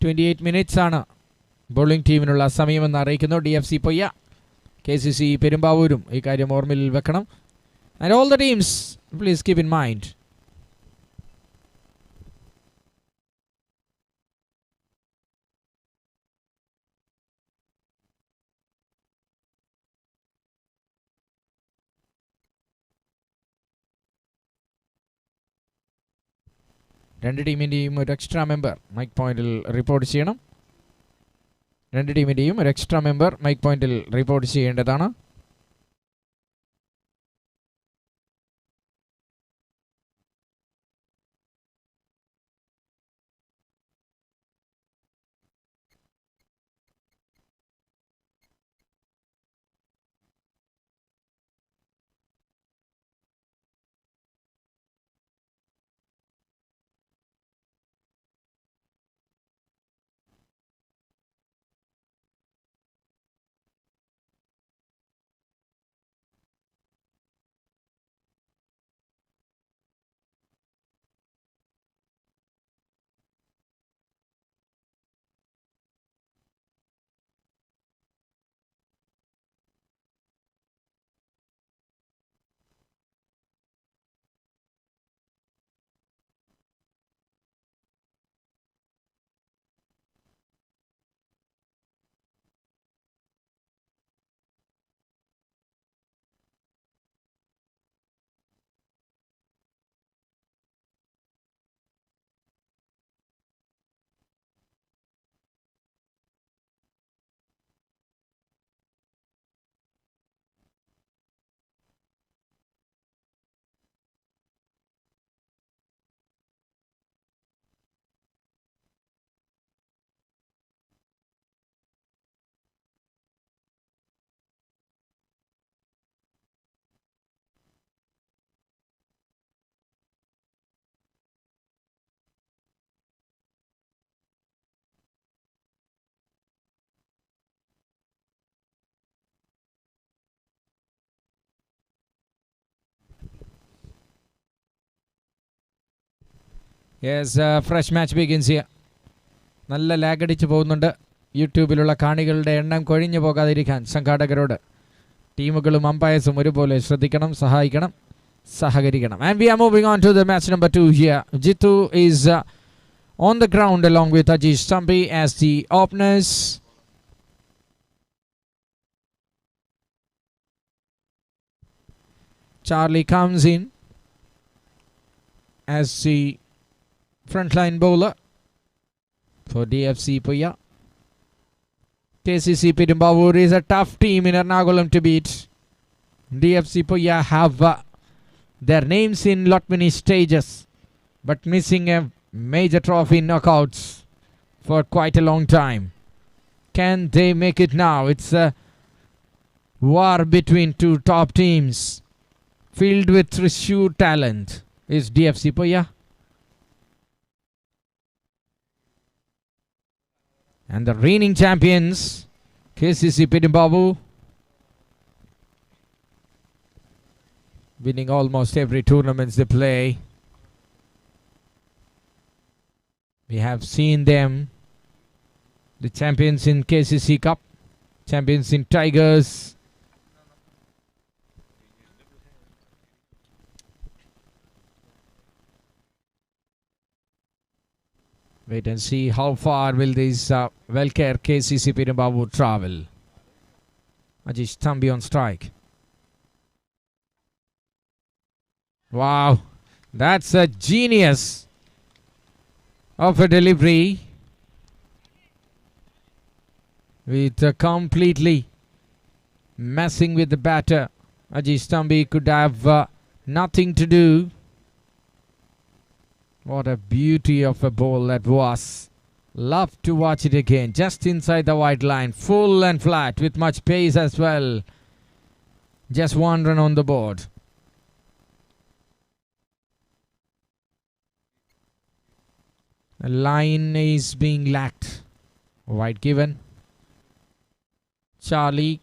28 minutes ആണ് bowling ടീമിനുള്ള സമയമെന്ന് അറിയിക്കുന്നു DFC Poya. KCC പെരുമ്പാവൂരും ഈ കാര്യം ഓർമ്മയിൽ വെക്കണം. And all the teams, please keep in mind. രണ്ട് ടീമിൻ്റെയും ഒരു എക്സ്ട്രാ മെമ്പർ മൈക്ക് പോയിന്റിൽ റിപ്പോർട്ട് ചെയ്യണം. രണ്ട് ടീമിൻ്റെയും ഒരു എക്സ്ട്രാ മെമ്പർ മൈക്ക് പോയിന്റിൽ റിപ്പോർട്ട് ചെയ്യേണ്ടതാണ്. Yes, fresh match begins here. നല്ല ലാഗ് അടിച്ച് പോകുന്നുണ്ട്. യൂട്യൂബിലുള്ള കാണികളുടെ എണ്ണം കൊഴിഞ്ഞു പോകാതിരിക്കാൻ സംഘാടകരോട് ടീമുകളും അമ്പയേഴ്സും ഒരുപോലെ ശ്രദ്ധിക്കണം, സഹായിക്കണം, സഹകരിക്കണം. And we are moving on to the match number 2 here. Jitu is on the ground along with Ajish Tambi as the openers. Charlie comes in as the frontline bowler for DFC Poya. KCC Perumbavoor is a tough team in Ernakulam to beat. DFC Poya have their names in lot many stages, but missing a major trophy knockouts for quite a long time. Can they make it now? It's a war between two top teams filled with sheer talent. Is DFC Poya. And the reigning champions, KCC Perumbavoor, winning almost every tournament they play. We have seen them, the champions in KCC Cup, champions in Tigers. Wait and see how far will this WELLCARE KCC Perumbavoor travel. Ajish Tambi on strike. Wow, that's a genius of a delivery. With completely messing with the batter. Ajish Tambi could have nothing to do. What a beauty of a ball that was. Love to watch it again. Just inside the white line. Full and flat with much pace as well. Just one run on the board. The line is being lacked. Wide given. Charlie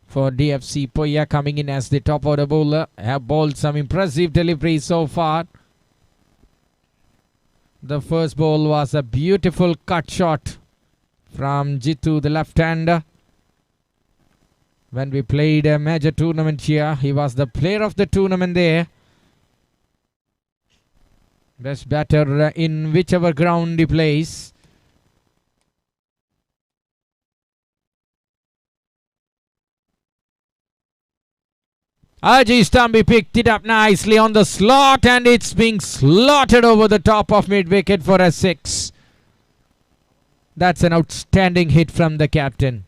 for DFC Poya coming in as the top order bowler. Have bowled some impressive deliveries so far. The first ball was a beautiful cut shot from Jitu, the left-hander. When we played a major tournament here, he was the player of the tournament there. Best batter in whichever ground he plays. Ajay Stambi picked it up nicely on the slot, and it's being slotted over the top of mid-wicket for a 6. That's an outstanding hit from the captain.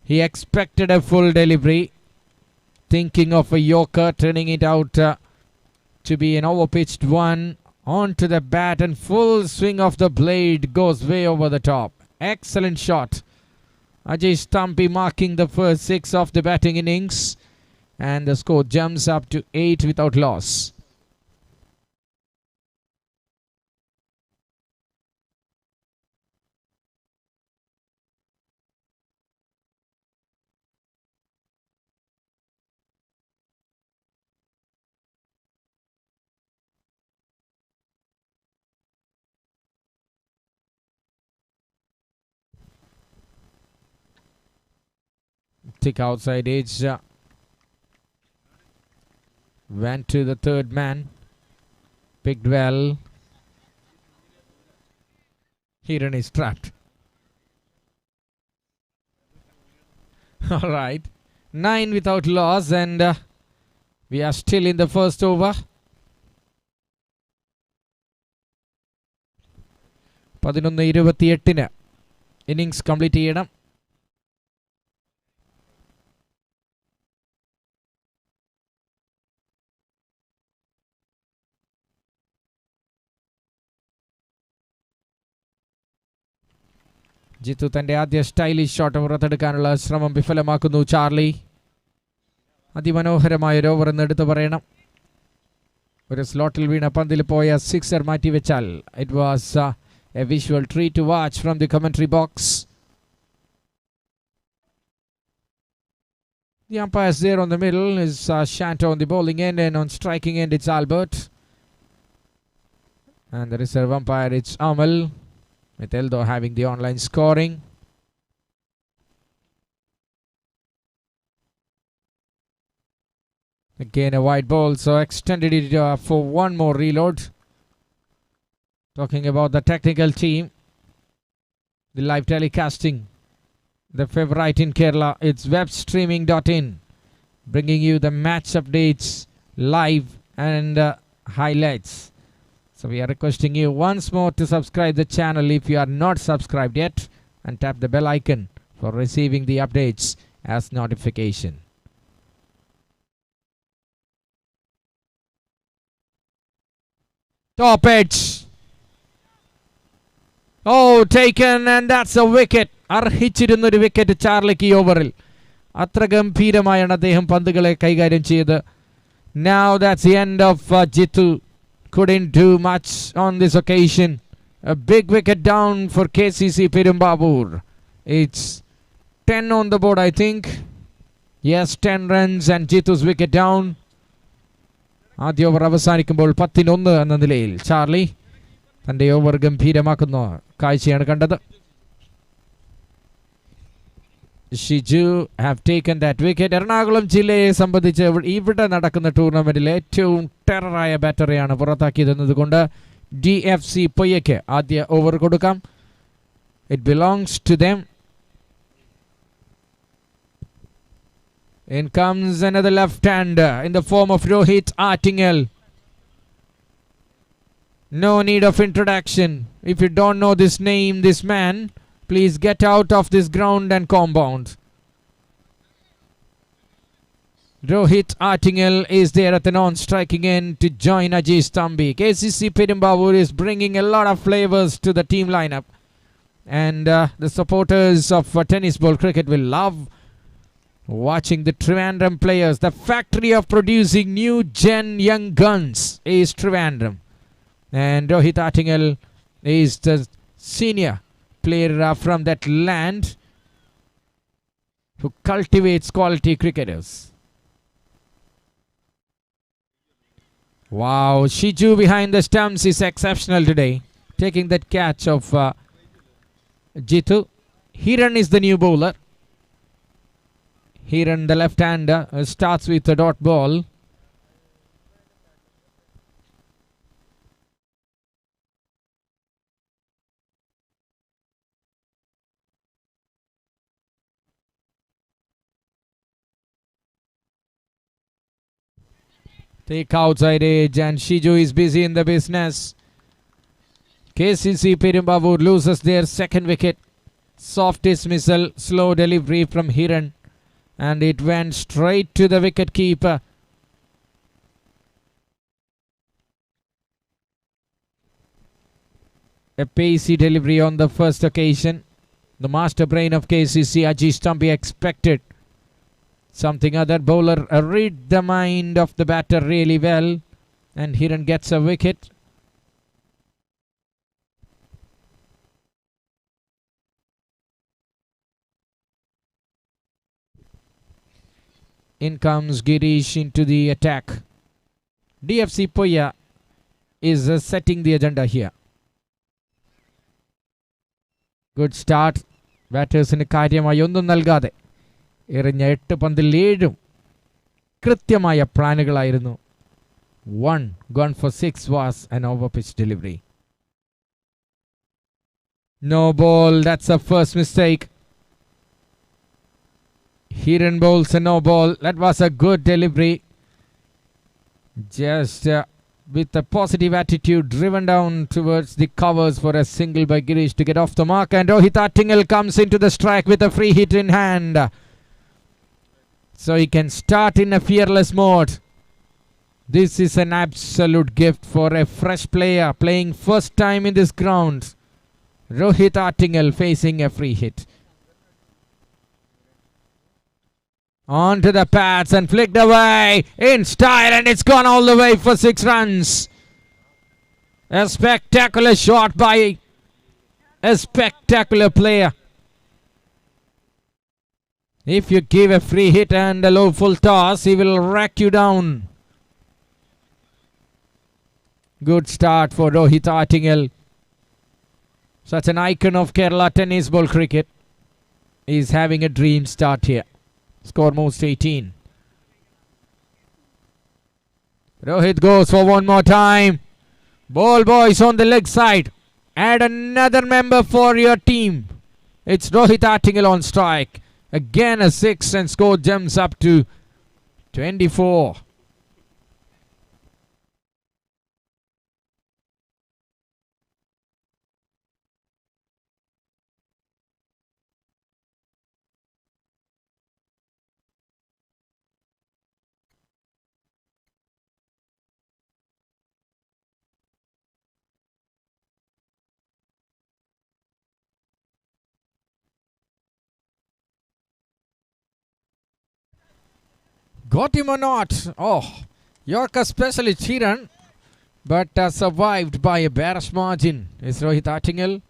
He expected a full delivery, thinking of a yorker, turning it out to be an overpitched one. Onto the bat, and full swing of the blade goes way over the top. Excellent shot. Ajay Stampi marking the first 6 of the batting innings, and the score jumps up to 8 without loss. Thick outside edge. Went to the third man. Picked well. Hiran is trapped. Alright. 9 without loss, and we are still in the first over. 11:28 innings complete ചെയ്യണം. ജിത്തു തൻ്റെ ആദ്യ stylish shot പുറത്തെടുക്കാനുള്ള ശ്രമം വിഫലമാക്കുന്നു. Charlie അതിമനോഹരമായൊരു over എന്ന് എടുത്തു പറയണം. ഒരു സ്ലോട്ടിൽ വീണ പന്തിൽ പോയ സിക്സർ മാറ്റിവെച്ചാൽ it was a visual treat to watch from the commentary box. The umpires there on the middle is Shanto on the bowling end, and on striking end it's Albert. And the reserve umpire it's Amal, with Eldo having the online scoring. Again a wide ball, so extended it for one more reload. Talking about the technical team, the live telecasting, the favorite in Kerala, it's webstreaming.in, bringing you the match updates live and highlights. So we are requesting you once more to subscribe the channel if you are not subscribed yet, and tap the bell icon for receiving the updates as notification. Top edge. Oh, taken, and that's a wicket. അർഹിച്ചിരുന്നൊരു wicket ചാർലിക്ക് ഈ ഓവറിൽ. അത്ര ഗംഭീരമായാണ് അദ്ദേഹം പന്തുകളെ കൈകാര്യം ചെയ്തത്. Now that's the end of Jitu. Couldn't do much on this occasion. A big wicket down for KCC Perumbavooor. It's 10 on the board, I think. Yes, 10 runs and Jitu's wicket down. ആദ്യ over അവസാനിക്കുമ്പോൾ 10-1 എന്ന നിലയിൽ Charlie തൻ്റെ over ഗംഭീരമാക്കുന്ന കാഴ്ചയാണ് കണ്ടത്. Shiju have taken that wicket. Ernakulam ജില്ലയെ സംബന്ധിച്ച് ഇവിടെ നടക്കുന്ന ടൂർണമെന്റിൽ ഏറ്റവും ടെററായ ബാറ്ററിയാണ് പുറത്താക്കിയതെന്നതുകൊണ്ട് DFC പൊയ്യയ്ക്ക് ആദ്യ ഓവർ കൊടുക്കാം. It belongs to them. In comes another left-hander in the form of Rohit Artingel. No need of introduction. If you don't know this name, this man, please get out of this ground and compound. Rohit Artingel is there at the non-striking end to join Ajay Stambi. KCC Perumbavooor is bringing a lot of flavors to the team lineup. And the supporters of tennis ball cricket will love watching the Trivandrum players. The factory of producing new gen young guns is Trivandrum. And Rohit Artingel is the senior player from that land who cultivates quality cricketers. Wow, Shiju behind the stumps is exceptional today. Taking that catch of Jitu. Hiran is the new bowler. Hiran, the left-hander, starts with a dot ball. Take outside edge and Shiju is busy in the business. KCC PERUMBAVOOR loses their second wicket. Soft dismissal, slow delivery from Hiran. And it went straight to the wicket keeper. A pacey delivery on the first occasion. The master brain of KCC, Ajish Tambi, expected something other. Bowler read the mind of the batter really well. And Hiran gets a wicket. In comes Girish into the attack. DFC Poya is setting the agenda here. Good start. ബാറ്റേഴ്സിന് കാര്യമായി ഒന്നും നൽകാതെ എറിഞ്ഞ 8 പന്തിൽ 7 കൃത്യമായ പ്ലാനുകളായിരുന്നു. 1 gone for 6 was an overpitch delivery. No ball, that's a first mistake. Hiran bowls a no ball. That was a good delivery. Just with a positive attitude, driven down towards the covers for a single by Girish to get off the mark. And Rohit Attingal comes into the strike with a free hit in hand. So he can start in a fearless mode. This is an absolute gift for a fresh player playing first time in this ground. Rohit Attingal facing a free hit. On to the pads and flicked away in style, and it's gone all the way for 6 runs. A spectacular shot by a spectacular player. If you give a free hit and a low full toss, he will rack you down. Good start for Rohit Attingal. Such an icon of Kerala tennis ball cricket. He's having a dream start here. Score moves 18. Rohit goes for one more time. Ball boys on the leg side. Add another member for your team. It's Rohit Attingal on strike. Again a 6 and score jumps up to 24. Got him or not? Oh, Yorker specialist Hiran, but survived by a bearish margin is Rohit Attingal.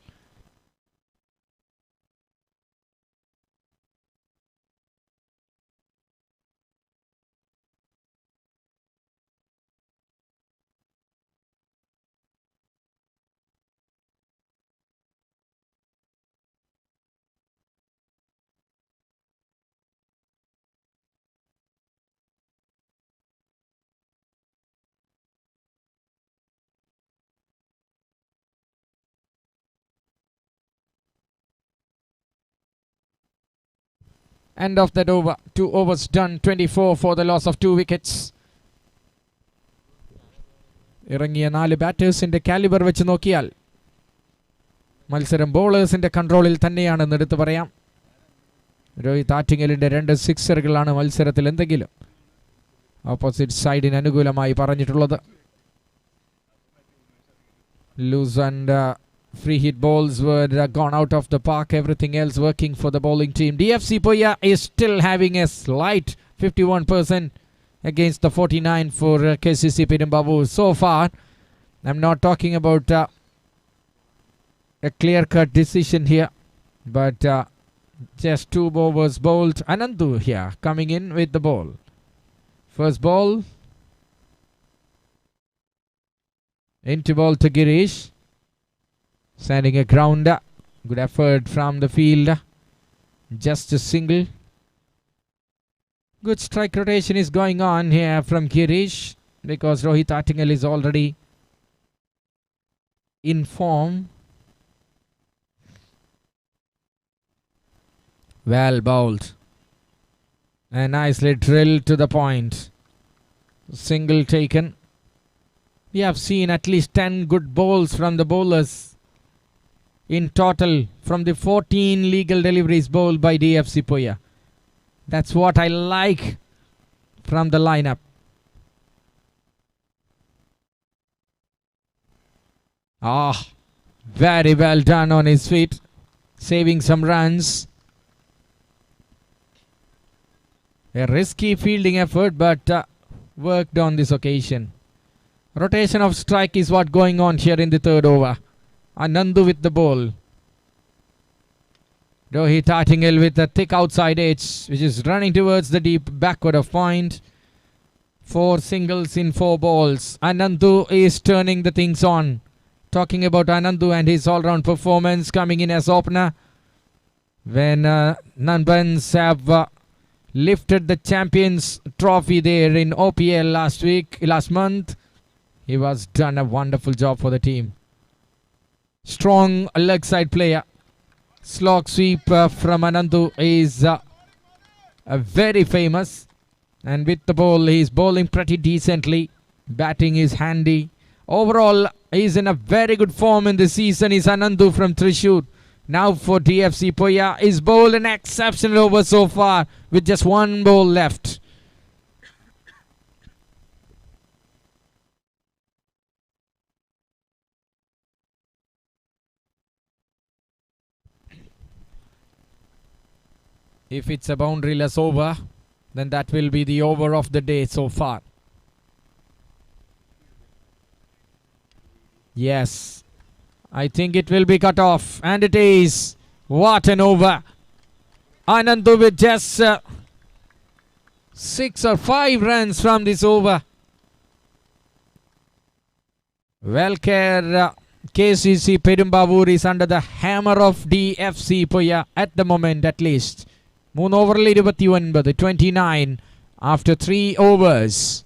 End of that over. 2 overs done. 24 for the loss of 2 wickets. ഇറങ്ങിയ 4 ബാറ്റേഴ്സിന്റെ calibre വെച്ച് നോക്കിയാൽ മത്സരം ബോളേഴ്സിന്റെ കൺട്രോളിൽ തന്നെയാണെന്ന് എടുത്തു പറയാം. രോഹിത് ആറ്റിങ്ങലിന്റെ 2 സിക്സറുകളാണ് മത്സരത്തിൽ എന്തെങ്കിലും ഓപ്പോസിറ്റ് സൈഡിന് അനുകൂലമായി പറഞ്ഞിട്ടുള്ളത്. Loose and free hit balls were gone out of the park. Everything else working for the bowling team. DFC Poya is still having a slight 51% against the 49 for KCC PERUMBAVOOR so far. I'm not talking about a clear-cut decision here, but just 2 overs bowled. Anandu here coming in with the ball. First ball. Into ball to Girish. Sending a grounder. Good effort from the field. Just a single. Good strike rotation is going on here from Girish because Rohit Attingal is already in form. Well bowled. And nicely drilled to the point. Single taken. We have seen at least 10 good bowls from the bowlers in total from the 14 legal deliveries bowled by DFC Poya. That's what I like from the lineup. Very well done on his feet, saving some runs. A risky fielding effort, but worked on this occasion. Rotation of strike is what going on here in the third over. Anandu with the ball. Rohit Attingal with a thick outside edge, which is running towards the deep backward of point. 4 singles in 4 balls. Anandu is turning the things on. Talking about Anandu and his all-round performance coming in as opener. When Nanbans have lifted the Champions Trophy there in OPL last month. He was done a wonderful job for the team. Strong leg side player. Slog sweep from Anandu is very famous. And with the ball, he's bowling pretty decently. Batting is handy. Overall, he's in a very good form in the season. Is Anandu from Thrissur. Now for DFC Poya. He's bowled an exceptional over so far with just 1 ball left. If it's a boundaryless over, then that will be the over of the day so far. Yes, I think it will be cut off, and it is. What an over. Anandu with just 6 or 5 runs from this over. WELLCARE KCC PERUMBAVOOR is under the hammer of DFC Poya at the moment at least. 3 ഓവറിൽ 29, 29 after 3 overs.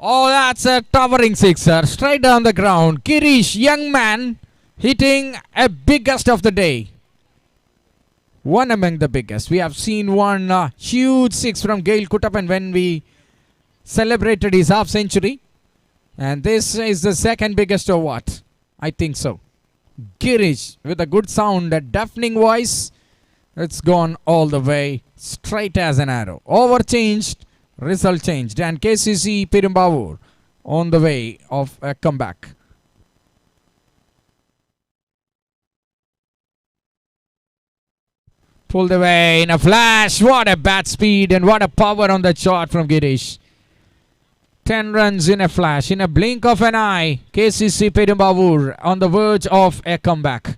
Oh, that's a towering sixer. Straight down the ground. Girish, young man, hitting a biggest of the day. One among the biggest. We have seen one huge 6 from Gail Kuttappan when we celebrated his half century. And this is the second biggest or what? I think so. Girish with a good sound, a deafening voice. It's gone all the way. Straight as an arrow. Over changed. Result changed, and KCC PERUMBAVOOR on the way of a comeback. Pulled away in a flash. What a bat speed and what a power on the shot from Girish. 10 runs in a flash, in a blink of an eye. KCC PERUMBAVOOR on the verge of a comeback.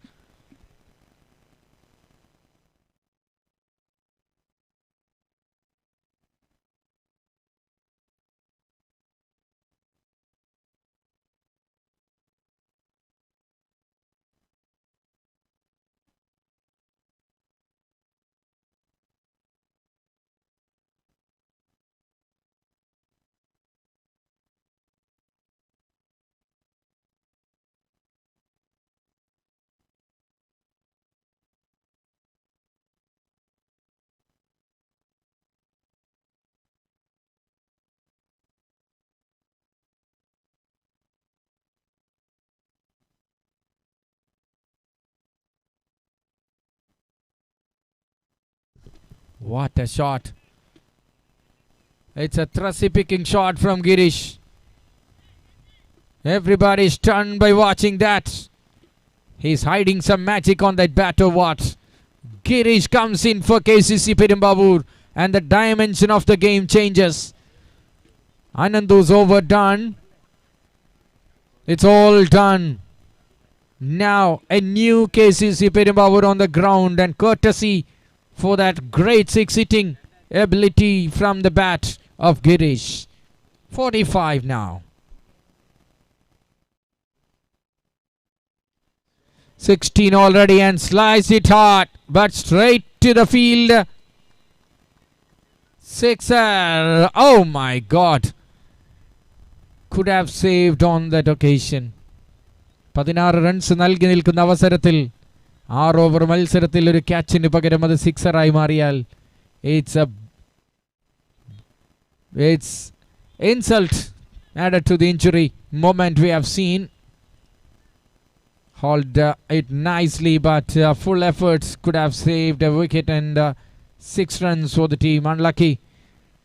What a shot. It's a thrusty picking shot from Girish. Everybody is stunned by watching that. He's hiding some magic on that bat or what? Girish comes in for KCC Perumbavoor and the dimension of the game changes. Anandu's overdone. It's all done. Now a new KCC Perumbavoor on the ground, and courtesy for that great six-hitting ability from the bat of Girish. 45 now. 16 already and slice it hard, but straight to the field. Sixer. Oh my God. Could have saved on that occasion. 16 runs നൽകി നിൽക്കുന്ന അവസരത്തിൽ 6 over മത്സരത്തിൽ ഒരു ക്യാച്ചിന് പകരം അത് സിക്സറായി മാറിയാൽ it's insult added to the injury moment we have seen. Hauled it nicely, but full efforts could have saved a wicket and 6 runs for the team. Unlucky.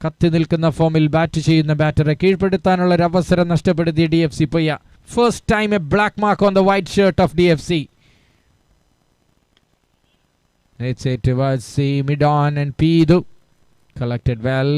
കത്തി നിൽക്കുന്ന ഫോമിൽ ബാറ്റ് ചെയ്യുന്ന ബാറ്ററെ കീഴ്പ്പെടുത്താനുള്ള ഒരു അവസരം നഷ്ടപ്പെടുത്തിയ DFC Poya. First time a black mark on the white shirt of DFC. It's it towards the mid-on and Pidu. Collected well.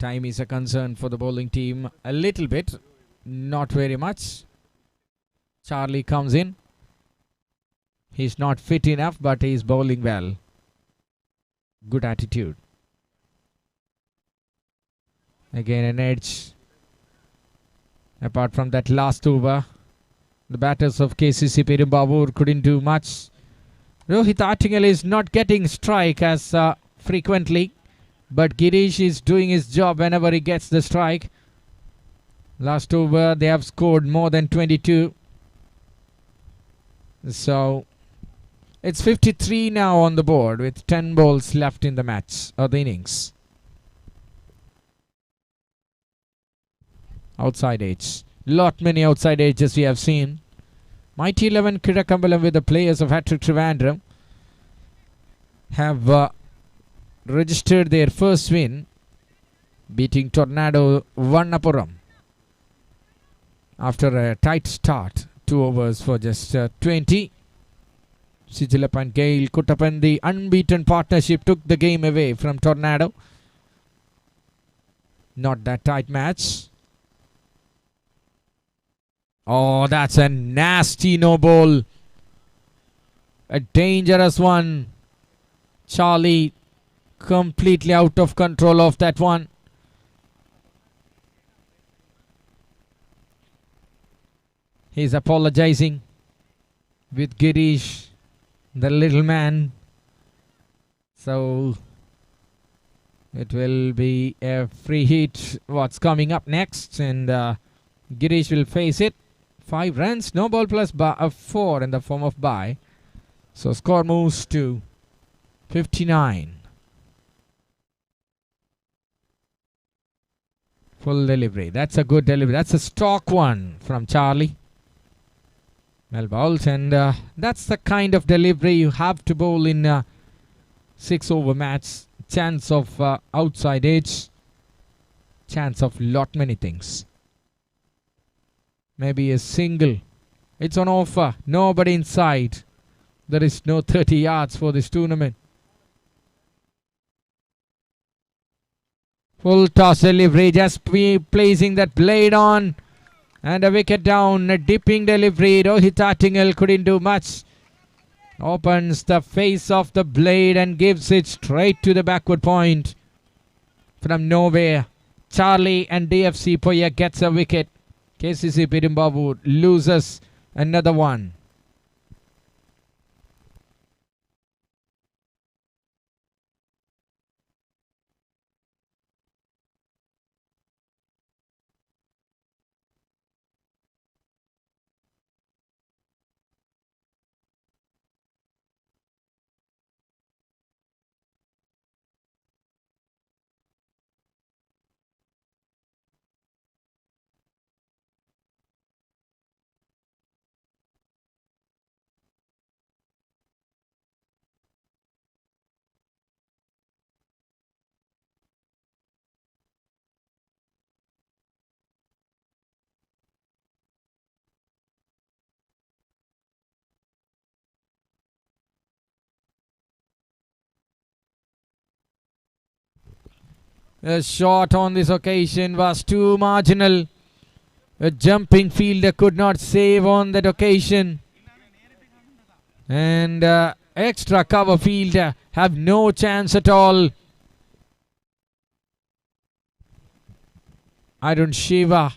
Time is a concern for the bowling team. A little bit, not very much. Charlie comes in. He's not fit enough, but he's bowling well. Good attitude. Again an edge. Apart from that last over, the batters of KCC Perumbavoor couldn't do much. Rohit Artingal is not getting strike as frequently, but Girish is doing his job whenever he gets the strike. Last over they have scored more than 22. So it's 53 now on the board with 10 balls left in the match or the innings. Outside edge. Lot many outside edges we have seen. Mighty 11 Kirakambalam with the players of Hattrick Trivandrum have registered their first win, beating Tornado Vannapuram after a tight start. 2 overs for just 20. Sijilappan and Gail Kuttapan, the unbeaten partnership, took the game away from Tornado. Not that tight match. Oh, that's a nasty no ball. A dangerous one. Charlie completely out of control of that one. He's apologizing with Girish, the little man. So it will be a free hit. What's coming up next? And Girish will face it. 5 runs, no ball plus 4 in the form of bye. So score moves to 59. Full delivery. That's a good delivery. That's a stock one from Charlie. Well bowled, and that's the kind of delivery you have to bowl in a 6 over match. chance of outside edge, chance of lot many things. Maybe a single. It's on offer. Nobody inside. There is no 30 yards for this tournament. Full toss delivery. Just placing that blade on. And a wicket down. A dipping delivery. Rohit Attingal couldn't do much. Opens the face of the blade and gives it straight to the backward point. From nowhere, Charlie and DFC Poya gets a wicket. KCC Perumbavoor loses another one. A shot on this occasion was too marginal. A jumping fielder could not save on that occasion. And extra cover fielder have no chance at all. Arun Shiva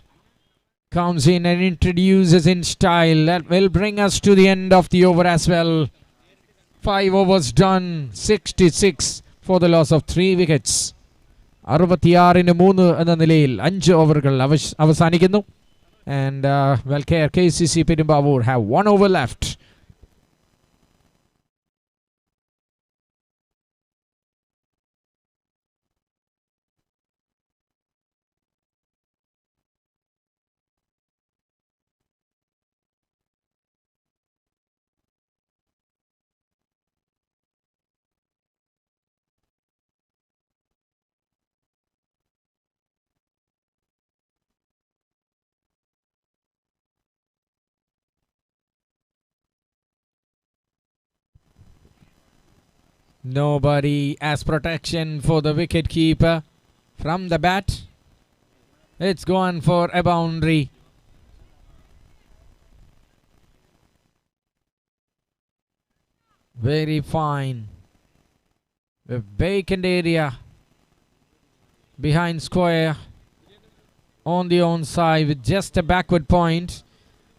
comes in and introduces in style. That will bring us to the end of the over as well. 5 overs done. 66 for the loss of 3 wickets. 66-3 എന്ന നിലയിൽ 5 ഓവറുകൾ അവസാനിക്കുന്നു. And WELLCARE KCC Perumbavoor have 1 over left. Nobody as protection for the wicket keeper from the bat. It's gone for a boundary. Very fine. A vacant area behind square on the onside with just a backward point,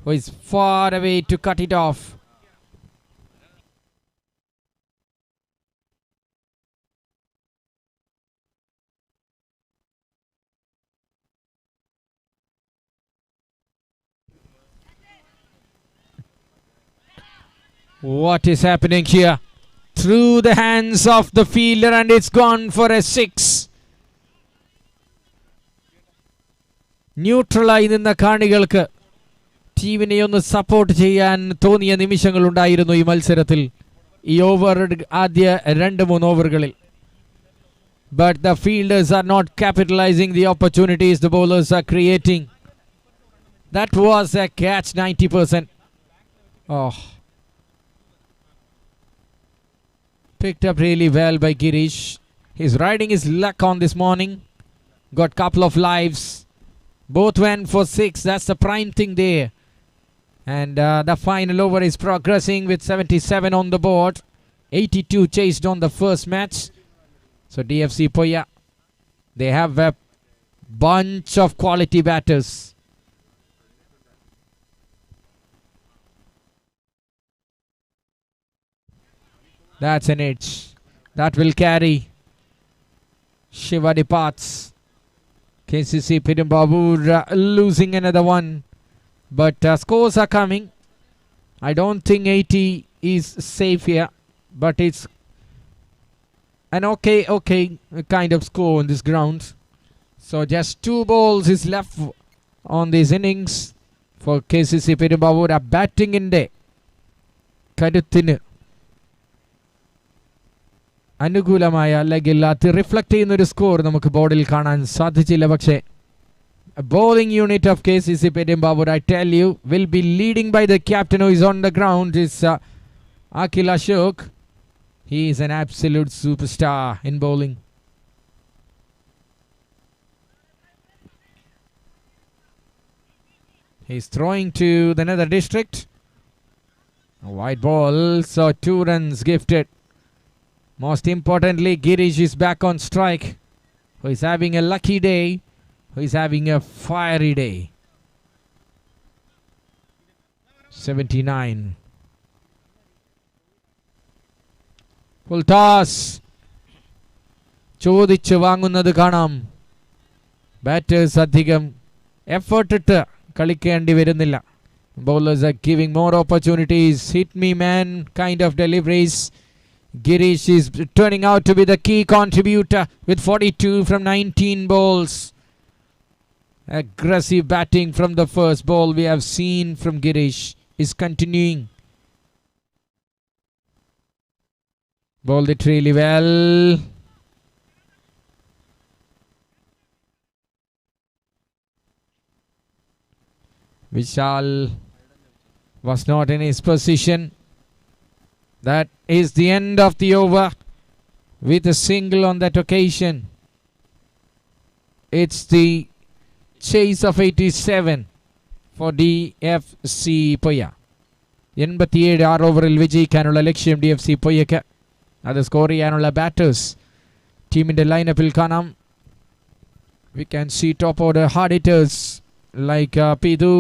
who is far away to cut it off. What is happening here? Through the hands of the fielder, and it's gone for a 6. ന്യൂട്രലായി നിന്ന കാണികൾക്ക് ടീമിനെ ഒന്ന് support ചെയ്യാൻ തോന്നിയ നിമിഷങ്ങളുണ്ടായിരുന്നു ഈ മത്സരത്തിൽ, ഈ over ആദ്യ 2-3 ഓവറുകളിൽ. But the fielders are not capitalizing the opportunities the bowlers are creating. That was a catch 90%. Oh. Picked up really well by Girish. He's riding his luck on this morning. Got couple of lives. Both went for 6. That's the prime thing there. And the final over is progressing with 77 on the board. 82 chased on the first match. So DFC Poya, they have a bunch of quality batters. That's an edge. That will carry. Shiva departs. KCC Perumbavoor losing another one. But scores are coming. I don't think 80 is safe here. But it's an okay kind of score on this ground. So just 2 balls is left on these innings for KCC Perumbavoor. A batting in there. Kaduthinu അനുകൂലമായ അല്ലെങ്കിൽ അത് reflect ചെയ്യുന്നൊരു score നമുക്ക് ബോർഡിൽ കാണാൻ സാധിച്ചില്ല. പക്ഷേ bowling unit of KCC Perumbavoor, I tell you, will be leading by the captain who is on the ground, is Akil Ashok. He is an absolute superstar in bowling. He's throwing to the nether district. A wide ball, so 2 runs gifted. Most importantly, Girish is back on strike, who is having a lucky day, who is having a fiery day. 79. Full toss. ചോദിച്ച് വാങ്ങുന്നത് കാണാം. Batters അധികം effort ഇട്ട് കളിക്കേണ്ടി വരുന്നില്ല. Bowlers are giving more opportunities. Hit me man kind of deliveries. Girish is turning out to be the key contributor with 42 from 19 balls. Aggressive batting from the first ball we have seen from Girish is continuing. Bowled it really well. Vishal was not in his position. That is the end of the over with a single on that occasion. It's the chase of 87 for DFC Poya. 87 ഓവറിൽ വിജയിക്കാനുള്ള ലക്ഷ്യം DFC Poyയ്ക്ക്. അത് score ചെയ്യാനുള്ള batters ടീമിൻ്റെ ലൈനപ്പിൽ കാണാം. We can see top order hard hitters like Pidu,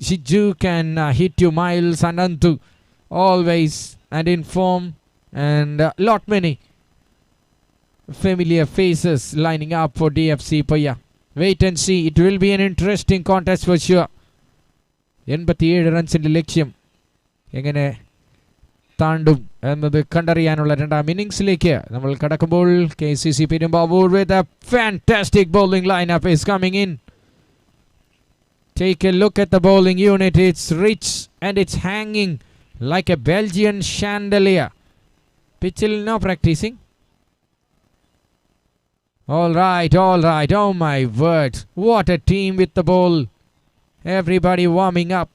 Shiju can hit you miles, and Antu always and in form, and lot many familiar faces lining up for DFC Poya. Wait and see, it will be an interesting contest for sure. 87 റൺസിൻ്റെ ലക്ഷ്യം എങ്ങനെ താണ്ടും എന്നത് കണ്ടറിയാനുള്ള രണ്ടാം ഇന്നിങ്സിലേക്ക് നമ്മൾ കടക്കുമ്പോൾ KCC Perumbavoor with a fantastic bowling lineup is coming in. Take a look at the bowling unit. It's rich and it's hanging like a Belgian chandelier. Pitchil no practicing. All right. Oh my word. What a team with the ball. Everybody warming up.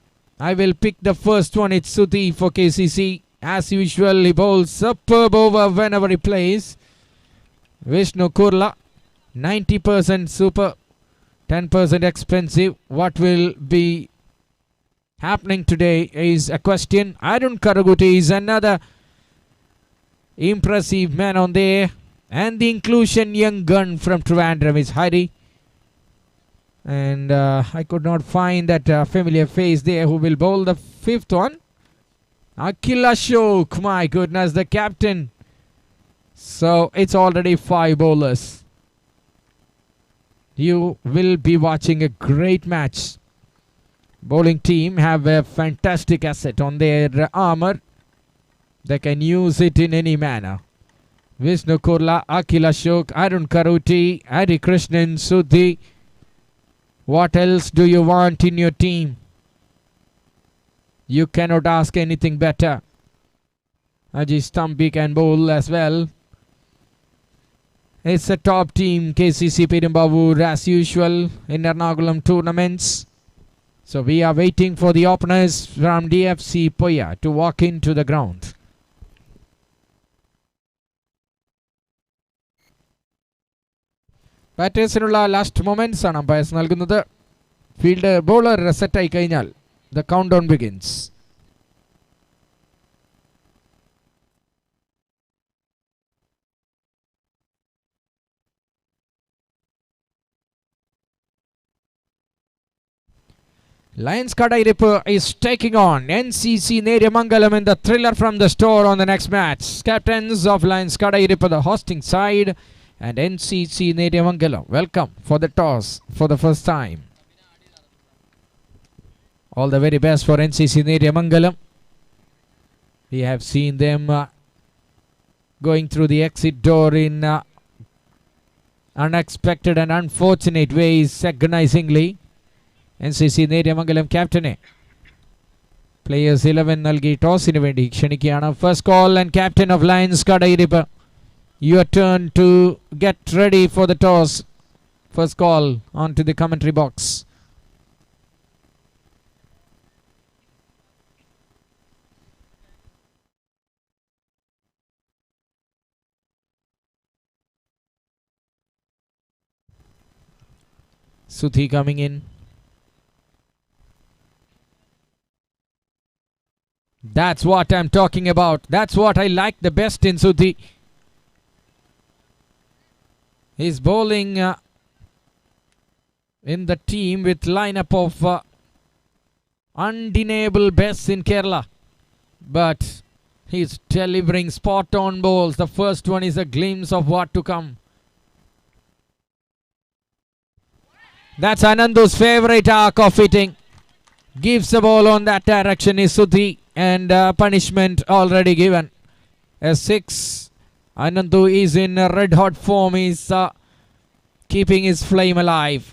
I will pick the first one. It's Suthi for KCC. As usual, he bowls superb over whenever he plays. Vishnu Kurla, 90% super, 10% expensive. What will be happening today is a question. Arun Karaguti is another impressive man on there. And the inclusion young gun from Trivandrum is Hari. And I could not find that familiar face there who will bowl the fifth one. Akil Ashok, my goodness, the captain. So it's already 5 bowlers. You will be watching a great match. Bowling team have a fantastic asset on their armour. They can use it in any manner. Vishnu Kurla, Akil Ashok, Arun Karuti, Hari Krishnan, Sudhi. What else do you want in your team? You cannot ask anything better. Ajay Stampi can bowl as well. It's a top team, KCC Perumbavoor, as usual in Ernakulam tournaments. So we are waiting for the openers from DFC Poya to walk into the ground. ബാറ്റേഴ്സിനുള്ള last moments ആണ് umpires നൽകുന്നത്. Field bowler സെറ്റായി കഴിഞ്ഞാൽ the countdown begins. Lions Kadairippu is taking on NCC Neriamangalam in the thriller from the store on the next match. Captains of Lions Kadairippu, the hosting side, and NCC Neriamangalam welcome for the toss for the first time. All the very best for NCC Neriamangalam. We have seen them going through the exit door in unexpected and unfortunate ways, agonizingly. NCC Neriamangalam captain Players 11 നൽകി ടോസിന് വേണ്ടി ക്ഷണിക്കുകയാണ്. First call and captain of Lions Kadayiruppu. Your turn to get ready for the toss. First call onto the commentary box. Suthi coming in. That's what I'm talking about. That's what I like the best in Suthi. He's bowling in the team with lineup of undeniable best in Kerala. But he's delivering spot on balls. The first one is a glimpse of what to come. That's Anandu's favorite arc of hitting. Gives the ball on that direction is Suthi, and punishment already given. A 6. Anandu is in red hot form. He's keeping his flame alive.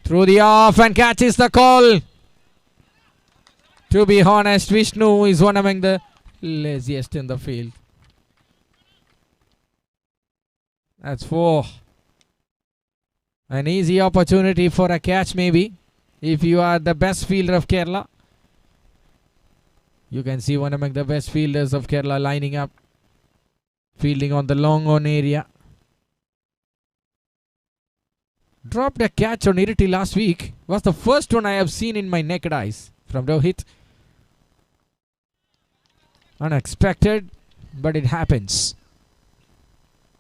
Through the off and catches the call. To be honest, Vishnu is one among the laziest in the field. That's 4. An easy opportunity for a catch maybe. If you are the best fielder of Kerala. You can see one among the best fielders of Kerala lining up. Fielding on the long on area. Dropped a catch on Iriti last week. Was the first one I have seen in my naked eyes from Rohit. Unexpected, but it happens.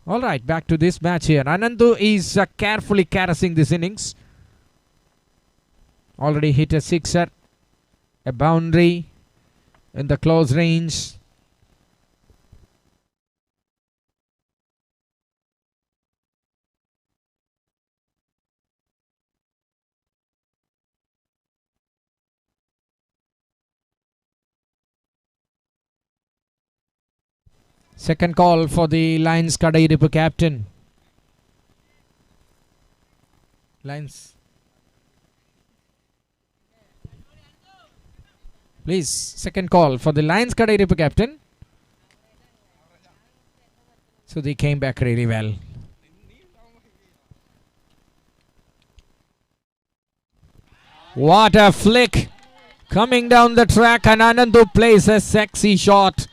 Alright, back to this match here. Anandu is carefully caressing this innings. Already hit a sixer. A boundary in the close range. Second call for the Lions Kadayiripu captain. Lions. Please, second call for the Lions Kadayiripu captain. So they came back really well. What a flick. Coming down the track, and Anandu plays a sexy shot,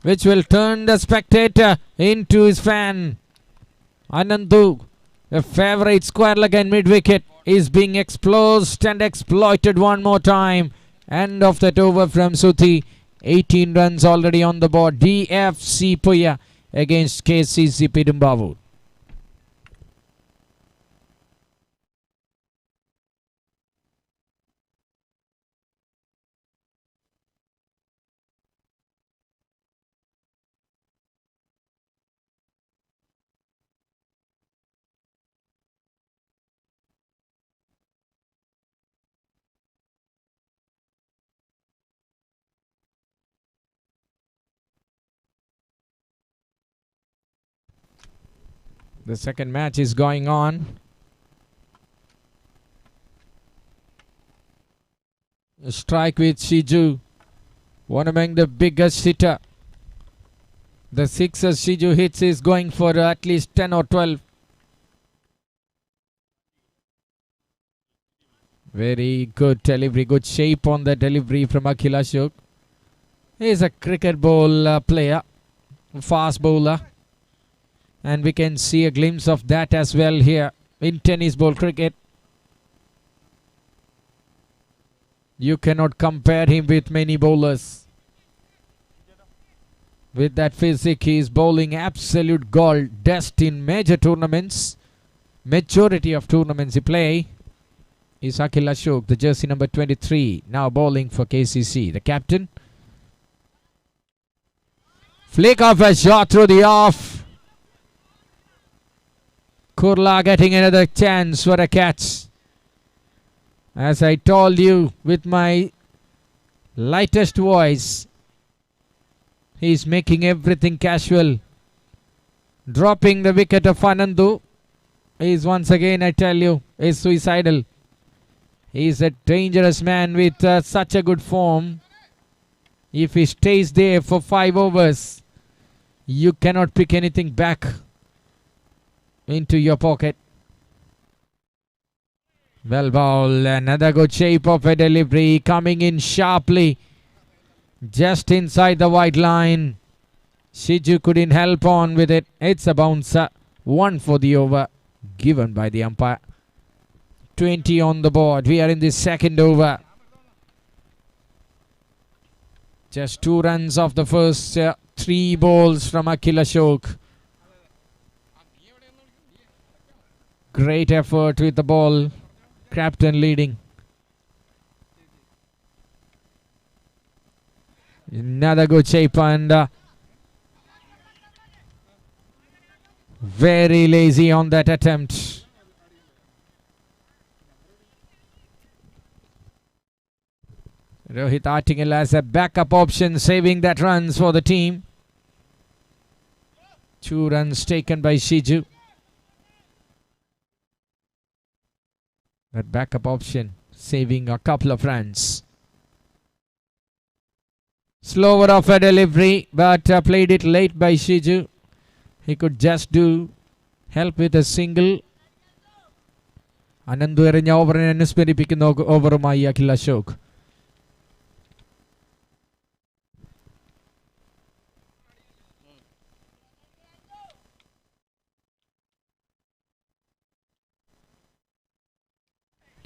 which will turn the spectator into his fan. Anandu, the favorite square leg and mid-wicket, is being exposed and exploited one more time. End of that over from Suthi. 18 runs already on the board. DFC Poya against KCC PERUMBAVOOR. The second match is going on. A strike with Shiju, one among the biggest hitter. The sixes Shiju hits is going for at least 10 or 12. Very good delivery, good shape on the delivery from Akhil Ashok. He is a cricket ball player, fast bowler. And we can see a glimpse of that as well here in tennis ball cricket. You cannot compare him with many bowlers. With that physique, he is bowling absolute gold dust in major tournaments. Majority of tournaments he play is Akhil Ashok, the jersey number 23, now bowling for KCC. The captain. Flick of a shot through the off. Kurla getting another chance for a catch. As I told you with my lightest voice, he's making everything casual. Dropping the wicket of Anandu is once again, I tell you, is suicidal. He's a dangerous man with such a good form. If he stays there for 5 overs, you cannot pick anything back into your pocket. Well ball, another good shape of a delivery coming in sharply. Just inside the white line. Shiju couldn't help on with it. It's a bouncer. 1 for the over given by the umpire. 20 on the board. We are in the second over. Just 2 runs off the first 3 balls from Akhil Ashok. Great effort with the ball. Captain leading. Another good shape and very lazy on that attempt. Rohit Artingal as a backup option, saving that runs for the team. 2 runs taken by Shiju. That backup option saving a couple of runs. Slower of a delivery, but played it late by Shiju. He could just help with a single. Anandu എറിഞ്ഞ ഓവറിനെ അനുസ്മരിപ്പിക്കുന്ന ഓവറുമായി Akhil Ashok.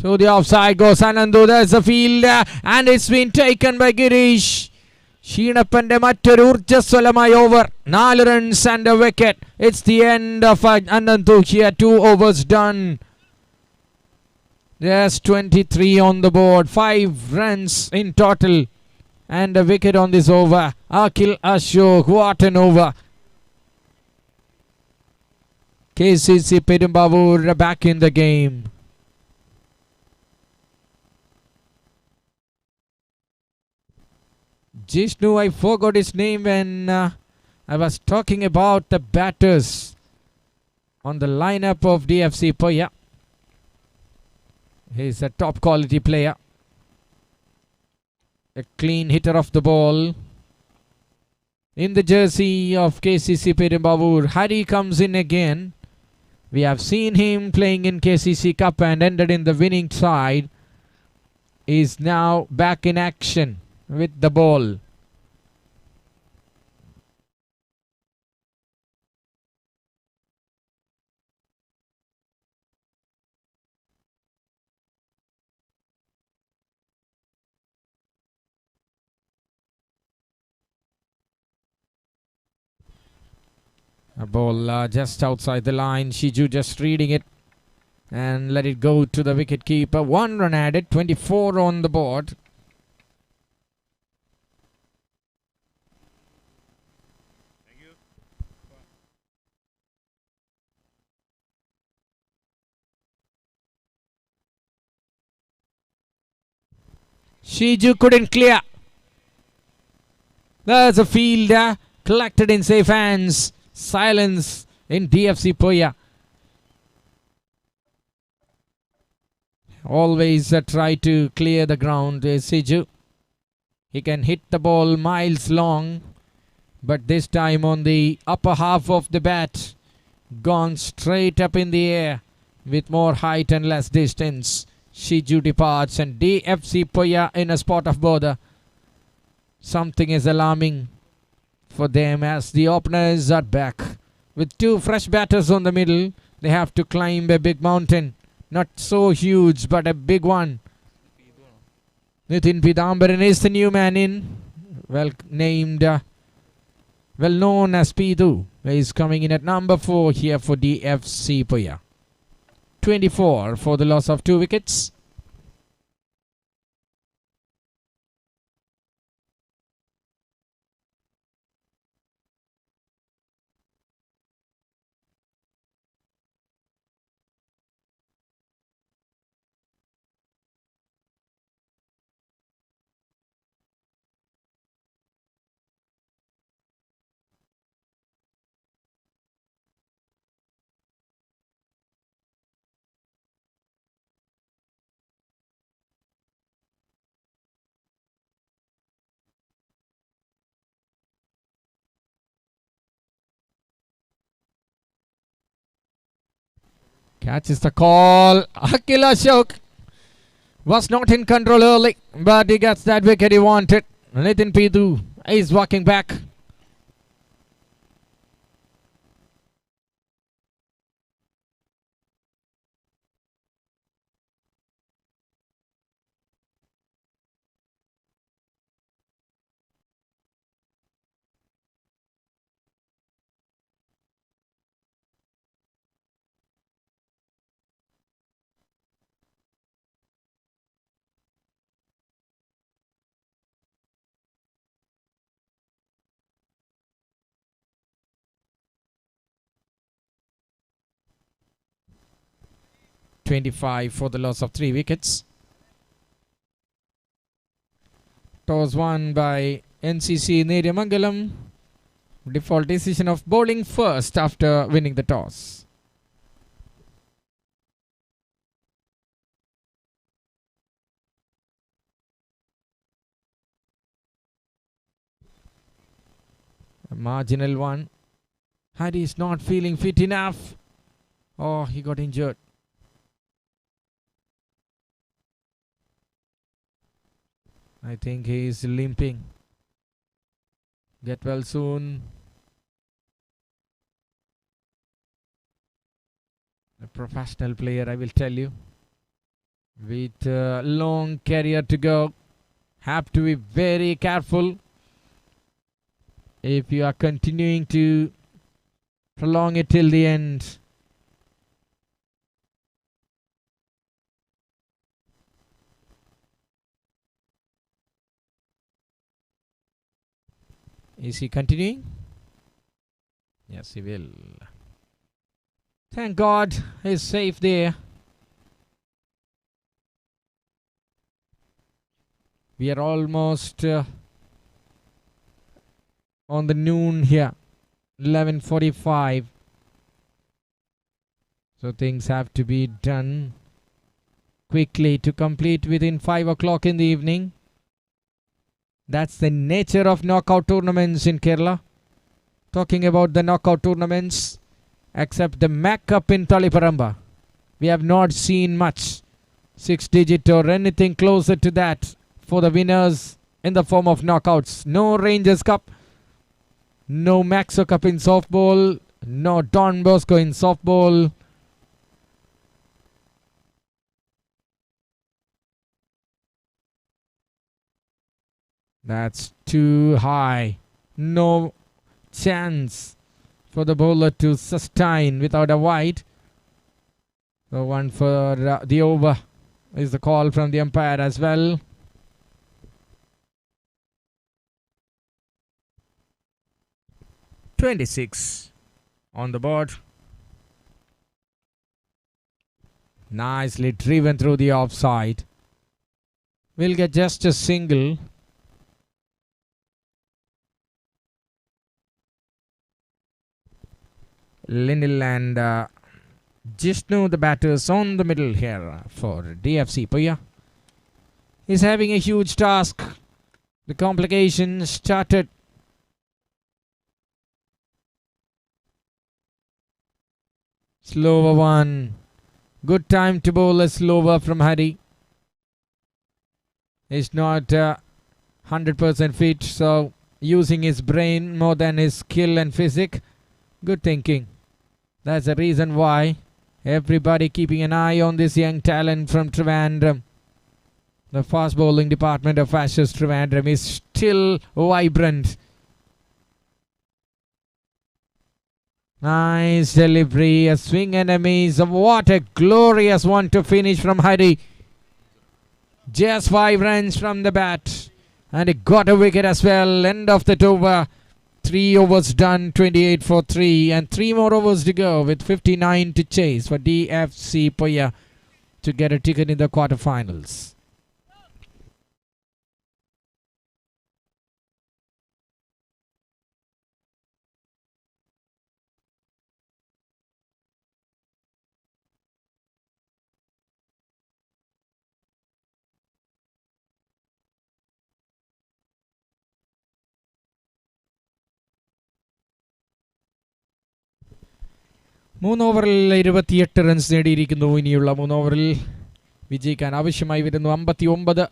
To the offside goes Anandu. There's a field and it's been taken by Girish. ഷീണപ്പന്റെ മറ്റൊരു ഊർജ്ജസ്വലമായ over. 4 runs and a wicket. It's the end of Anandu here. 2 overs done. There's 23 on the board. 5 runs in total and a wicket on this over. Akhil Ashok, what an over. KCC Perumbavooor back in the game. Jishnu, I forgot his name when I was talking about the batters on the lineup of DFC Poya. He's a top quality player. A clean hitter of the ball. In the jersey of KCC Perumbavooor, Hari comes in again. We have seen him playing in KCC Cup and ended in the winning side. Is now back in action with the ball. A ball just outside the line. Shiju just reading it and let it go to the wicket keeper. 1 run added, 24 on the board. Shiju couldn't clear. There's a fielder collected in safe hands. Silence in DFC Poya. Always try to clear the ground. Shiju. He can hit the ball miles long, but this time on the upper half of the bat. Gone straight up in the air with more height and less distance. Shiju departs and DFC Poya in a spot of bother. Something is alarming for them as the openers are back. With 2 fresh batters on the middle, they have to climb a big mountain. Not so huge, but a big one. Nitin Pidambaran is the new man in. Well named, well known as Pidu. He is coming in at number 4 here for DFC Poya. 24 for the loss of 2 wickets. Catches the call. Akil Ashok was not in control early, but he gets that wicket he wanted. Nitin Pidu is walking back. .25 for the loss of 3 wickets. Toss won by NCC Neriamangalam. Default decision of bowling first after winning the toss. A marginal one. Harry is not feeling fit enough. Oh, he got injured. I think he is limping. Get well soon. A professional player, I will tell you. With a long career to go. Have to be very careful. If you are continuing to prolong it till the end. Is he continuing? Yes, he will. Thank God he's safe there. We are almost on the noon here. 11:45. So things have to be done quickly to complete within 5 o'clock in the evening. That's the nature of knockout tournaments in Kerala. Talking about the knockout tournaments, except the MAC Cup in Taliparamba, we have not seen much 6-digit or anything closer to that for the winners in the form of knockouts. No Rangers Cup, no Maxo Cup in softball, no Don Bosco in softball. That's too high. No chance for the bowler to sustain without a wide. So one for the over is the call from the umpire as well. .26 on the board. Nicely driven through the offside. We'll get just a single. Lindell and Jishnu, the batters on the middle here for DFC Poya. He's having a huge task. The complication started. Slower one. Good time to bowl a slower from Hari. He's not 100% fit, so using his brain more than his skill and physique. Good thinking. That's the reason why everybody keeping an eye on this young talent from Trivandrum. The fast bowling department of Ashes Trivandrum is still vibrant. Nice delivery, a swing and a miss. What a glorious one to finish from Hari. Just 5 runs from the bat. And he got a wicket as well. End of that over. 3 overs done, 28 for 3. And 3 more overs to go with 59 to chase for DFC Poya to get a ticket in the quarterfinals. 3 ഓവറിൽ 28 runs നേടിയിരിക്കുന്നു. ഇനിയുള്ള 3 ഓവറിൽ വിജയിക്കാൻ ആവശ്യമായി വരുന്നു 59.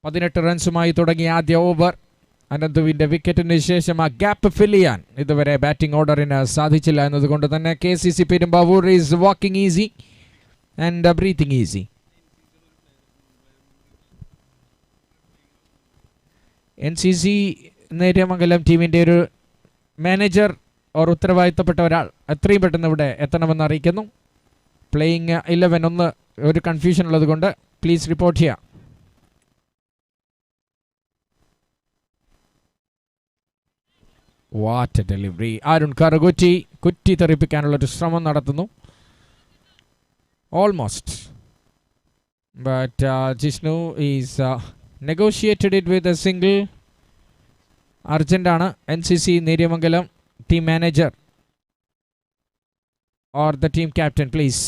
18 റൺസുമായി തുടങ്ങിയ ആദ്യ over. അനന്തുവിൻ്റെ വിക്കറ്റിന് ശേഷം ആ ഗ്യാപ്പ് ഫിൽ ചെയ്യാൻ ഇതുവരെ ബാറ്റിംഗ് ഓർഡറിന് സാധിച്ചില്ല എന്നതുകൊണ്ട് തന്നെ KCC Perumbavoor is walking easy and breathing easy. NCC Neriamangalam ടീമിൻ്റെ ഒരു മാനേജർ ഓർ ഉത്തരവാദിത്തപ്പെട്ട ഒരാൾ എത്രയും പെട്ടെന്ന് ഇവിടെ എത്തണമെന്ന് അറിയിക്കുന്നു. പ്ലേയിങ് 11 ഒന്ന് ഒരു കൺഫ്യൂഷൻ ഉള്ളത് കൊണ്ട് പ്ലീസ് റിപ്പോർട്ട് ചെയ്യാം. What a delivery. അരുൺ കുറ്റി തെറിപ്പിക്കാനുള്ളൊരു ശ്രമം നടത്തുന്നു. Almost. But Jishnu is negotiated it with a single. അർജന്റാണ് NCC Neriamangalam team manager or the team captain, please.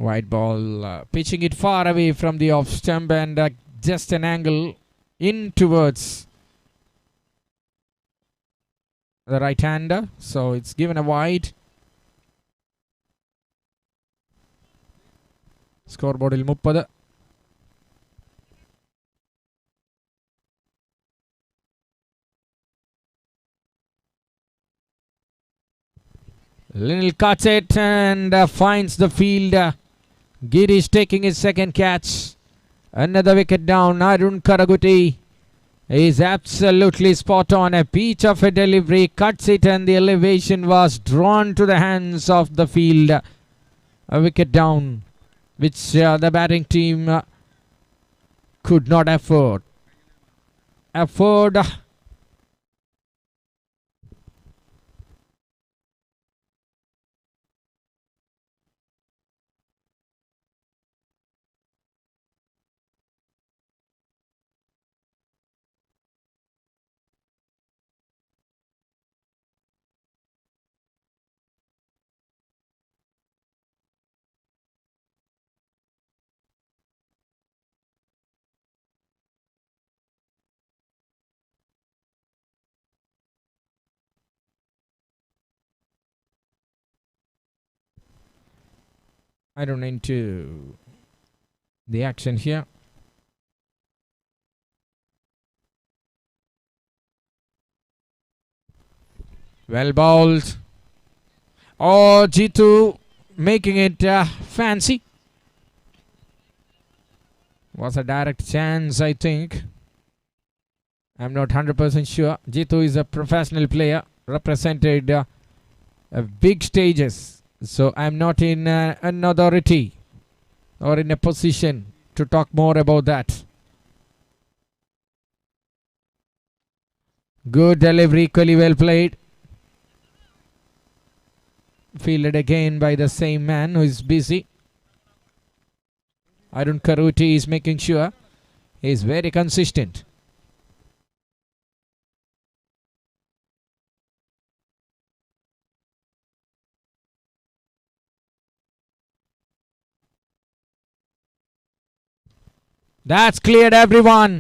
Wide ball, pitching it far away from the off stump and just an angle in towards the right hander, so it's given a wide. Scoreboard il 30. Lionel cuts it and finds the field. Girish taking his second catch. Another wicket down. Arun Karagutti is absolutely spot on. A peach of a delivery. Cuts it and the elevation was drawn to the hands of the field. A wicket down, which the batting team could not afford. I don't into the action here. Well bowled. Oh, Jitu making it fancy. Was a direct chance, I think. I'm not 100% sure. Jitu is a professional player, represented big stages. So I'm not in an authority or in a position to talk more about that. Good delivery, equally well played. Fielded again by the same man who is busy. Arun Karuti is making sure he is very consistent. That's cleared everyone.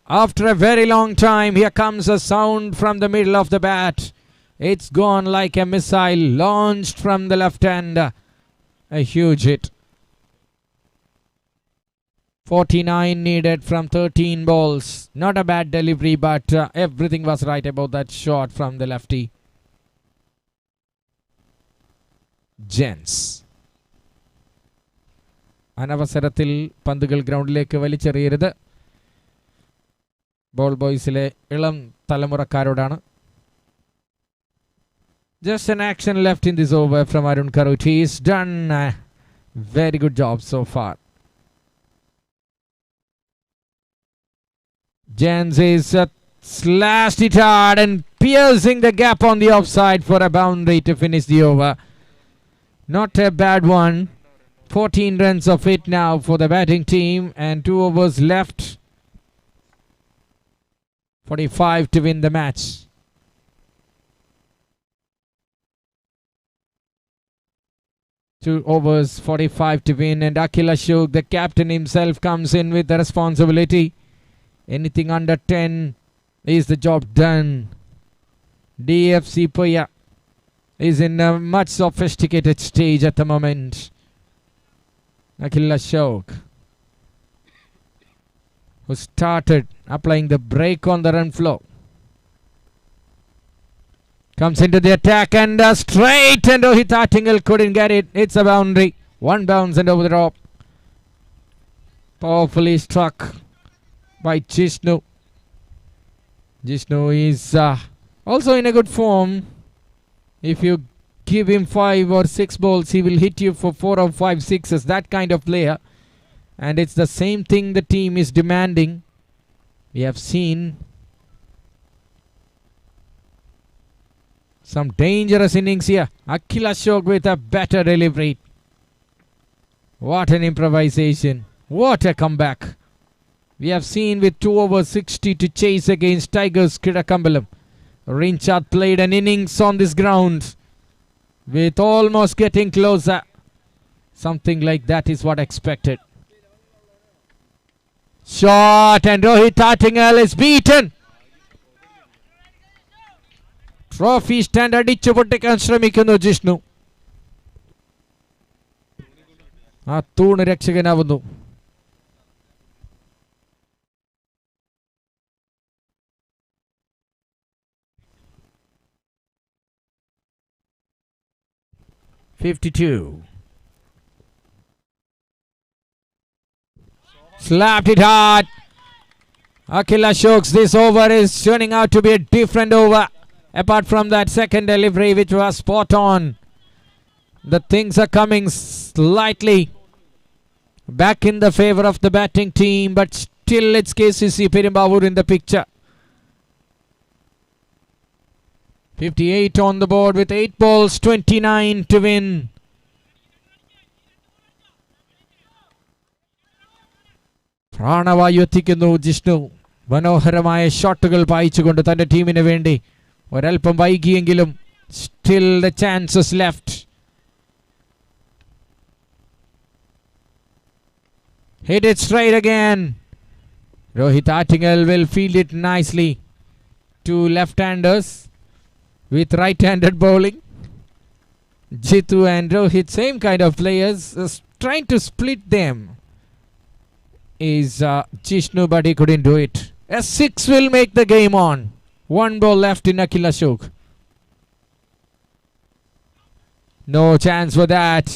After a very long time, here comes a sound from the middle of the bat. It's gone like a missile launched from the left hand. A huge hit. 49 needed from 13 balls. Not a bad delivery, but everything was right about that shot from the lefty. Gents. അനവസരത്തിൽ പന്തുകൾ ഗ്രൗണ്ടിലേക്ക് വലിച്ചെറിയരുത്. Ball ബോയ്സിലെ ഇളം തലമുറക്കാരോടാണ്. Just an action left in this over from Arun Karuti. He's done a very good job so far. Jens is slashed it hard and piercing the gap on the offside for a boundary to finish the over. Not a bad one. 14 runs of it now for the batting team and 2 overs left. 45 to win the match. Two overs, 45 to win, and Akhil Ashok, the captain himself, comes in with the responsibility. Anything under 10 is the job done. DFC Poya is in a much sophisticated stage at the moment. Akhil Ashok, who started applying the brake on the run flow, comes into the attack and straight, and Rohit Artingal couldn't get it. It's a boundary. One bounce and over the top. Powerfully struck by Jishnu. Jishnu is also in a good form. If you give him 5 or 6 balls, he will hit you for 4 or 5 sixes. That kind of player. And it's the same thing the team is demanding. We have seen some dangerous innings here. Akhil Ashok with a better delivery. What an improvisation. What a comeback. We have seen with 2 over 60 to chase against Tigers Kidakambalam. Rinchard played an innings on this ground with almost getting closer. Something like that is what expected. Shot, and Rohit Artingal is beaten. Trophy stand അടിച്ചു പൊട്ടിക്കാൻ ശ്രമിക്കുന്നു ജിഷ്ണു. ആ തൂണ് രക്ഷകനാവുന്നു. .52. Slapped it hard. Akhil Ashok's this over is turning out to be a different over. Apart from that second delivery, which was spot on, the things are coming slightly back in the favor of the batting team, but still it's KCC Perumbavoor in the picture. 58 on the board with 8 balls, 29 to win. പ്രാണവായു എത്തിക്കുന്നു ജിഷ്ണു. മനോഹരമായ ഷോട്ടുകൾ പായിച്ചുകൊണ്ട് തന്റെ ടീമിന് വേണ്ടി. ഒരൽപ്പം വൈകിയെങ്കിലും still the chances left. Hit it straight again. Rohit Artingal will field it nicely. 2 left-handers with right-handed bowling. Jitu and Rohit, same kind of players, trying to split them is Jishnu, but he couldn't do it. A 6 will make the game on. 1 ball left in Akhil Ashok. No chance for that.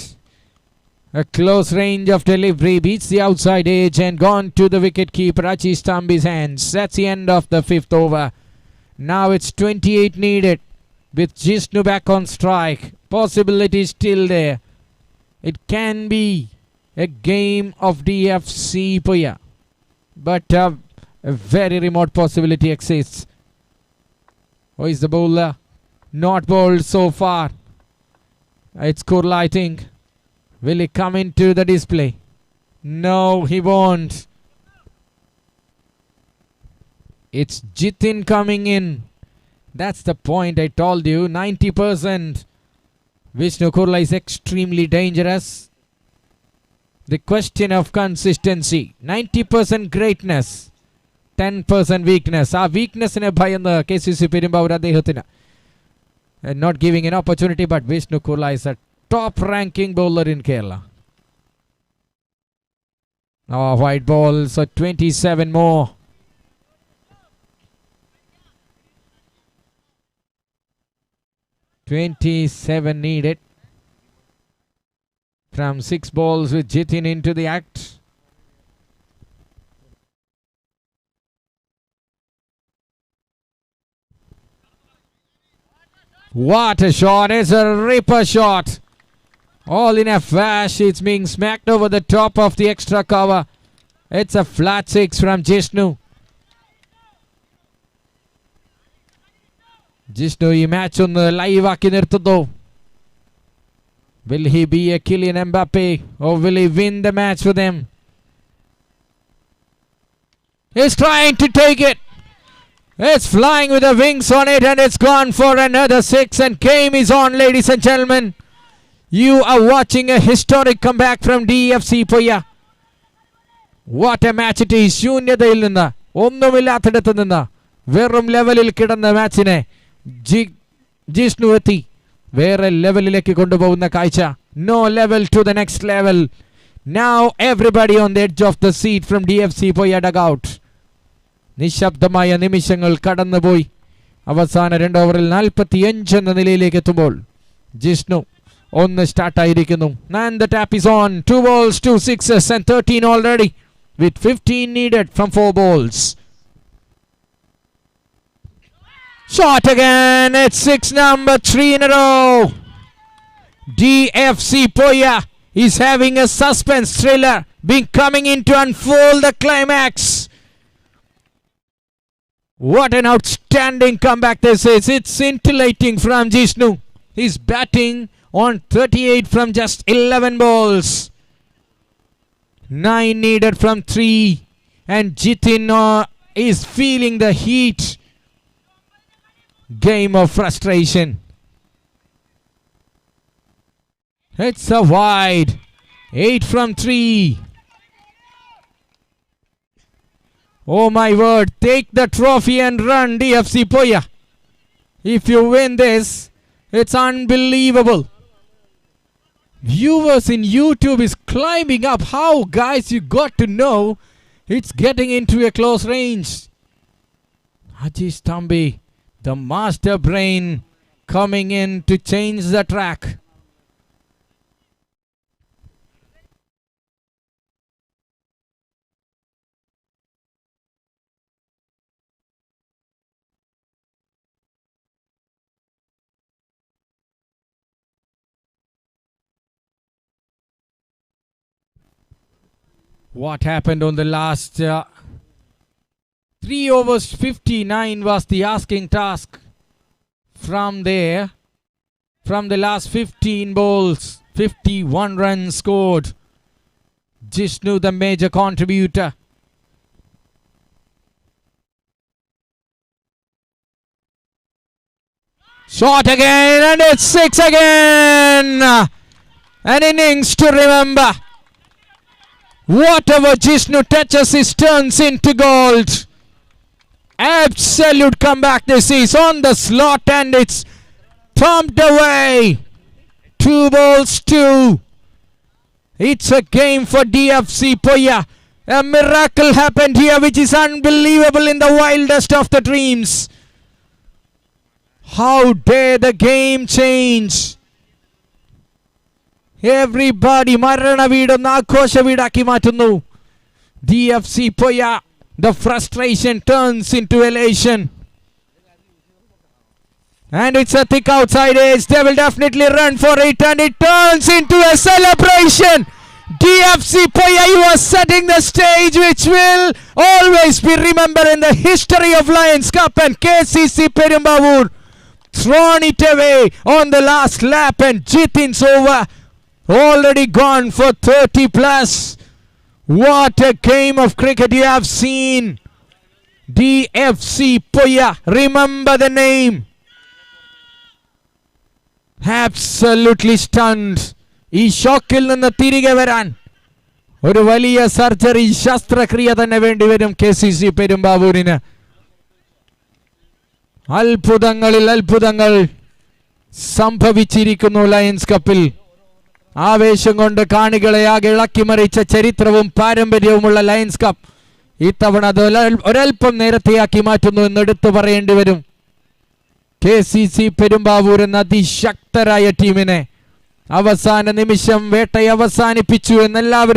A close range of delivery beats the outside edge and gone to the wicket keeper Achis Tambi's hands. That's the end of the 5th over. Now it's 28 needed with Jishnu back on strike. Possibility still there. It can be a game of DFC Poya, but a very remote possibility exists. Who is the bowler? Not bowled so far. It's Kurla, I think. Will he come into the display? No, he won't. It's Jitin coming in. That's the point I told you. 90%. Vishnu Kurla is extremely dangerous. The question of consistency. 90% greatness. 10% weakness. Our weakness in a bhayanna KCC Perumbavoor അദ്ദേഹത്തിന്. And not giving an opportunity, but Vishnu Kurla is a top ranking bowler in Kerala. Oh, white ball, so 27 more. .27 needed from 6 balls with Jitin into the act. What a shot! It's a ripper shot. All in a flash. It's being smacked over the top of the extra cover. It's a flat 6 from Jishnu. Jishnu ഈ match ഒന്ന് live ആക്കി നിർത്തുന്നു. Will he be a Kylian Mbappe or will he win the match for them? He's trying to take it. It's flying with the wings on it and it's gone for another 6 and game is on, ladies and gentlemen. You are watching a historic comeback from DFC Poya. What a match it is. ശൂന്യതയിൽ നിന്ന് ഒന്നുമില്ലാത്തിടത്ത് നിന്ന് വെറും ലെവലിൽ കിടന്ന മാച്ചിനെ ജിഷ്ണു എത്തി വേറെ ലെവലിലേക്ക് കൊണ്ടുപോകുന്ന കാഴ്ച. No level to the next level. Now everybody on the edge of the seat from DFC Poya dugout. നിശബ്ദമായ നിമിഷങ്ങൾ കടന്നുപോയി. അവസാന 2 ഓവറിൽ 45 എന്ന നിലയിലേക്ക് എത്തുമ്പോൾ ജിഷ്ണു ഒന്ന് സ്റ്റാർട്ടായിരിക്കുന്നു. And the tap is on. 2 balls, 2 sixes and 13 already with 15 needed from 4 balls. Shot again. It's 6 number 3 in a row. DFC Poya is having a suspense thriller being coming in to unfold the climax. What an outstanding comeback this is. It's scintillating from Jishnu. He's batting on 38 from just 11 balls. 9 needed from 3. And Jitin is feeling the heat. Game of frustration. It's a wide. 8 from 3. Oh my word. Take the trophy and run, DFC Poya. If you win this, it's unbelievable. Viewers in YouTube is climbing up. How, guys, you got to know it's getting into a close range. Ajish Thambi, the master brain, coming in to change the track. What happened on the last 3 overs 59 was the asking task. From there, from the last 15 balls, 51 runs scored. Jishnu the major contributor. Shot again and it's 6 again. An innings to remember. Whatever Jishnu touches is turns into gold. Absolute comeback this is on the slot and it's thumped away. 2 balls 2. It's a game for DFC Poya. A miracle happened here which is unbelievable in the wildest of the dreams. How dare the game change? Everybody Marana veedunna aghosha veedakki maatunnu. DFC Poya, the frustration turns into elation. And it's a thick outside edge. They will definitely run for it and it turns into a celebration. DFC Poya, you are setting the stage which will always be remembered in the history of Lions Cup, and KCC PERUMBAVOOR thrown it away on the last lap and Jitin's over. Already gone for 30 plus. What a game of cricket you have seen. DFC Poya, remember the name. Absolutely stunned. ഈ ഷോക്കിൽ നിന്ന് തിരികെ വരാൻ ഒരു വലിയ surgery ശസ്ത്രക്രിയ തന്നെ വേണ്ടിവരും KCC പെരുമ്പാവൂരിന്. അത്ഭുതങ്ങളിൽ അത്ഭുതങ്ങൾ സംഭവിച്ചിരിക്കുന്നു ലയൺസ് കപ്പിൽ. ആവേശം കൊണ്ട് കാണികളെ ആകെ ഇളക്കിമറിച്ച ചരിത്രവും പാരമ്പര്യവുമുള്ള ലയൺസ് കപ്പ് ഇത്തവണ അത് ഒരൽപ്പം നേരത്തെയാക്കി മാറ്റുന്നു എന്ന് എടുത്തു പറയേണ്ടി വരും. KCC പെരുമ്പാവൂർ എന്ന അതിശക്തരായ ടീമിനെ അവസാന നിമിഷം വേട്ട അവസാനിപ്പിച്ചു എന്നെല്ലാവരും